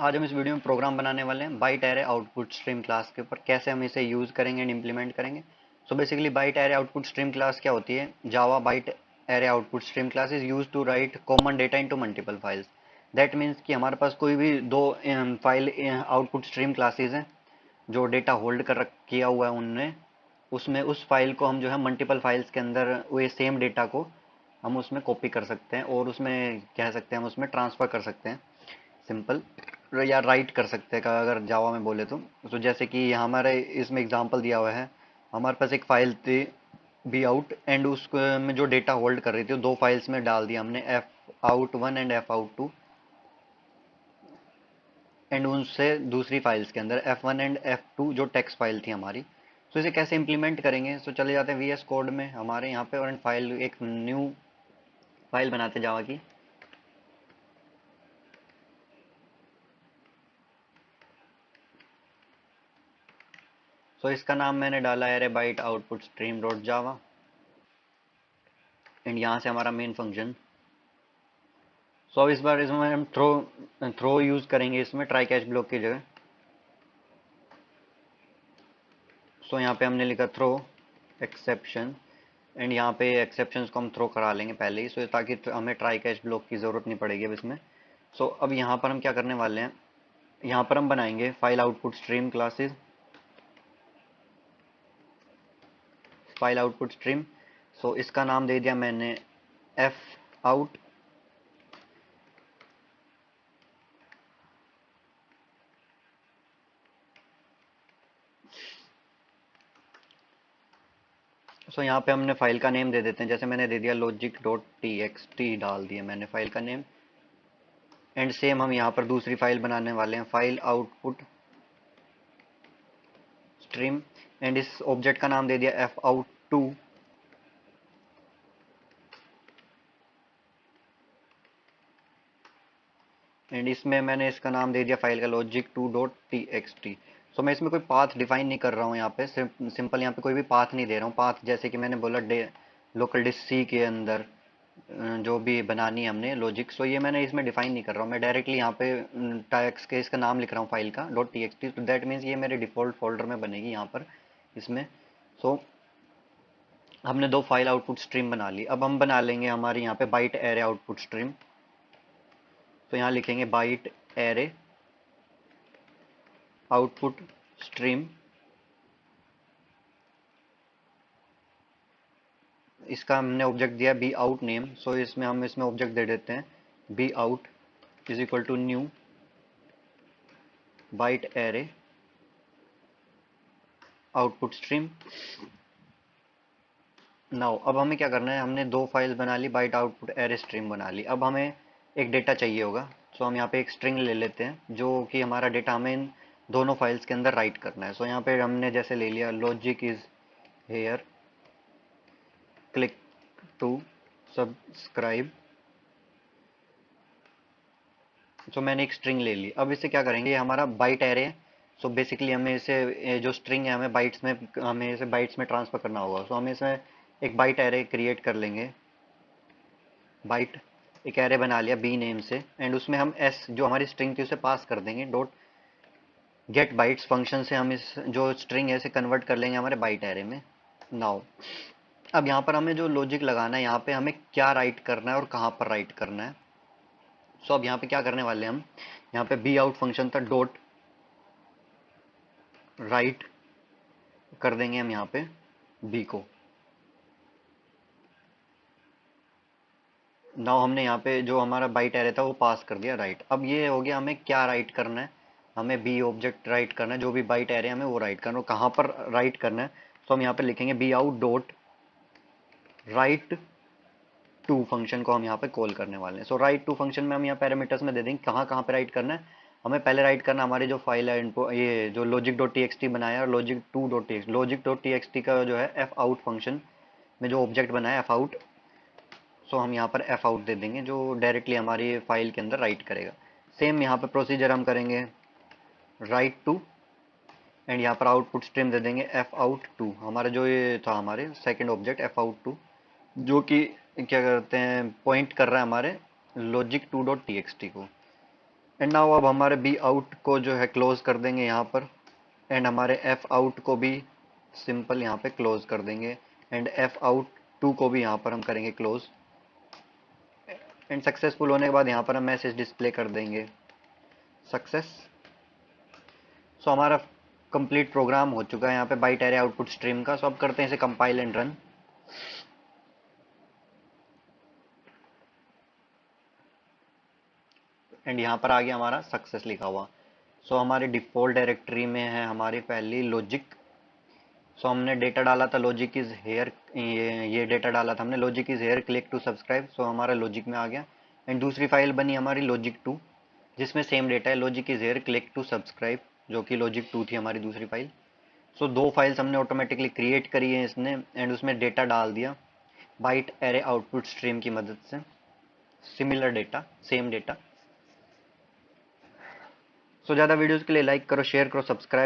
आज हम इस वीडियो में प्रोग्राम बनाने वाले हैं byte array output stream class के ऊपर। कैसे हम इसे यूज करेंगे एंड इम्प्लीमेंट करेंगे। So basically byte array output stream class क्या होती है। Java byte array output stream class is use to write common data into multiple files. That means कि हमारे पास कोई भी दो फाइल आउटपुट स्ट्रीम क्लासेस हैं जो डेटा होल्ड कर किया हुआ है उनने, उसमें उस फाइल को हम जो है मल्टीपल फाइल्स के अंदर वो सेम डेटा को हम उसमें कॉपी कर सकते हैं और उसमें कह सकते हैं हम उसमें ट्रांसफर कर सकते हैं। सिंपल या राइट कर सकते हैं अगर जावा में बोले तो जैसे कि हमारे इसमें एग्जांपल दिया हुआ है। हमारे पास एक फाइल थी बी आउट एंड उस में जो डेटा होल्ड कर रही थी दो फाइल्स में डाल दिया हमने F out one and F out two, and उनसे दूसरी फाइल्स के अंदर F one and F two जो टेक्स्ट फाइल थी हमारी। तो इसे कैसे इंप्लीमेंट करेंगे। तो चले जाते हैं वी एस कोड में हमारे यहाँ पे और फाइल एक न्यू फाइल बनाते जावा की। सो इसका नाम मैंने डाला है byte output stream dot Java and यहाँ से हमारा मेन फंक्शन। सो इस बार इसमें हम थ्रो थ्रो यूज करेंगे इसमें ट्राई कैच ब्लॉक की जगह। सो यहाँ पे हमने लिखा थ्रो एक्सेप्शन एंड यहाँ पे एक्सेप्शंस को हम थ्रो करा लेंगे पहले ही, सो ताकि हमें ट्राई कैच ब्लॉक की ज़रूरत नहीं पड़ेगी अब इसमें। सो अब यहाँ पर हम क्या करने वाले हैं, यहाँ पर हम बनाएंगे file output stream classes. File output stream, so इसका नाम दे दिया मैंने एफ आउट। सो यहाँ पे हमने फाइल का नेम दे देते हैं, जैसे मैंने दे दिया logic dot T X T, डाल दिया मैंने फाइल का नेम। एंड सेम हम यहाँ पर दूसरी फाइल बनाने वाले हैं फाइल आउटपुट स्ट्रीम एंड इस ऑब्जेक्ट का नाम दे दिया एफ आउट टू। एंड इसमें मैंने इसका नाम दे दिया फाइल का logic two dot T X T. So मैं इसमें कोई पाथ डिफाइन नहीं कर रहा हूँ, यहाँ पे सिंपल यहाँ पे कोई भी पाथ नहीं दे रहा हूँ। पाथ जैसे कि मैंने बोला लोकल डिस्क सी के अंदर जो भी बनानी है हमने लॉजिक, सो ये मैंने इसमें डिफाइन नहीं कर रहा हूँ। मैं डायरेक्टली यहाँ पे टैक्स के इसका नाम लिख रहा हूँ फाइल का डॉट टी एक्स टी। तो दैट मीन्स ये मेरे डिफॉल्ट फोल्डर में बनेगी यहाँ पर इसमें। सो हमने दो फाइल आउटपुट स्ट्रीम बना ली। अब हम बना लेंगे हमारे यहाँ पे बाइट एरे आउटपुट स्ट्रीम। तो यहाँ लिखेंगे बाइट एरे आउटपुट स्ट्रीम। इसका हमने ऑब्जेक्ट दिया बी आउट नेम, सो इसमें हम इसमें ऑब्जेक्ट दे देते हैं B out is equal to new byte array output stream. Now अब हमें क्या करना है, हमने दो फाइल बना ली बाइट आउटपुट एरे स्ट्रीम बना ली। अब हमें एक डेटा चाहिए होगा। सो हम यहाँ पे एक स्ट्रिंग ले लेते हैं जो कि हमारा डेटा हमें इन दोनों फाइल्स के अंदर राइट करना है। सो यहाँ पे हमने जैसे ले लिया logic is here click to subscribe. So मैंने एक स्ट्रिंग ले ली। अब इसे क्या करेंगे, ये हमारा बाइट एरे है। सो बेसिकली हमें इसे जो स्ट्रिंग है हमें इसे बाइट्स में ट्रांसफर करना होगा। सो हम इसमें एक बाइट एरे क्रिएट कर लेंगे। बाइट एक एरे बना लिया बी नेम से एंड उसमें हम एस जो हमारी स्ट्रिंग थी उसे पास कर देंगे। डॉट गेट बाइट्स फंक्शन से हम इस जो स्ट्रिंग है इसे कन्वर्ट कर लेंगे हमारे बाइट एरे में। नाउ अब यहाँ पर हमें जो लॉजिक लगाना है, यहाँ पे हमें क्या राइट करना है और कहाँ पर राइट करना है। सो अब यहाँ पे क्या करने वाले हैं हम, यहाँ पे बी आउट फंक्शन था डॉट राइट कर देंगे हम यहाँ पे बी को। नाउ हमने यहाँ पे जो हमारा बाइट एरे था वो पास कर दिया राइट। अब ये हो गया हमें क्या राइट करना है, हमें बी ऑब्जेक्ट राइट करना है, जो भी बाइट एरे हमें वो राइट करना है, कहाँ पर राइट करना है। तो हम यहाँ पे लिखेंगे B out dot write to function को हम यहाँ पे कॉल करने वाले हैं। सो राइट टू फंक्शन में हम यहाँ पैरामीटर्स में दे देंगे कहाँ कहाँ पे राइट करना है। हमें पहले राइट करना हमारी जो फाइल है इनको, ये जो logic dot T X T बनाया है logic two dot T x logic dot T X T का जो है एफ आउट फंक्शन में जो ऑब्जेक्ट बनाया एफ आउट। सो हम यहाँ पर एफ आउट दे देंगे जो डायरेक्टली हमारी फाइल के अंदर राइट करेगा। सेम यहाँ पर प्रोसीजर हम करेंगे राइट टू एंड यहाँ पर आउटपुट स्ट्रीम दे देंगे एफ आउट टू। हमारा जो ये था हमारे second object F out two जो कि क्या करते हैं पॉइंट कर रहा है हमारे logic two dot T X T को। एंड नाउ अब हमारे बी आउट को जो है क्लोज कर देंगे यहाँ पर, एंड हमारे एफ आउट को भी सिंपल यहाँ पे क्लोज कर देंगे, एंड एफ आउट टू को भी यहाँ पर हम करेंगे क्लोज, एंड सक्सेसफुल होने के बाद यहाँ पर हम मैसेज डिस्प्ले कर देंगे सक्सेस। सो हमारा कंप्लीट प्रोग्राम हो चुका है यहाँ पे बाइट एरे आउटपुट स्ट्रीम का। सो अब करते हैं इसे कंपाइल एंड रन। एंड यहाँ पर आ गया हमारा सक्सेस लिखा हुआ। सो हमारी डिफॉल्ट डायरेक्टरी में है हमारी पहली लॉजिक। सो हमने डेटा डाला था लॉजिक इज हेयर, ये डेटा डाला था हमने logic is here click to subscribe. So हमारा लॉजिक में आ गया। एंड दूसरी फाइल बनी हमारी लॉजिक टू, जिसमें सेम डेटा है logic is here click to subscribe, जो कि लॉजिक टू थी हमारी दूसरी फाइल। सो दो फाइल्स हमने ऑटोमेटिकली क्रिएट करी है इसने, एंड उसमें डेटा डाल दिया बाइट एरे आउटपुट स्ट्रीम की मदद से, सिमिलर डेटा, सेम डेटा। सो ज़्यादा वीडियोज़ के लिए लाइक करो, शेयर करो, सब्सक्राइब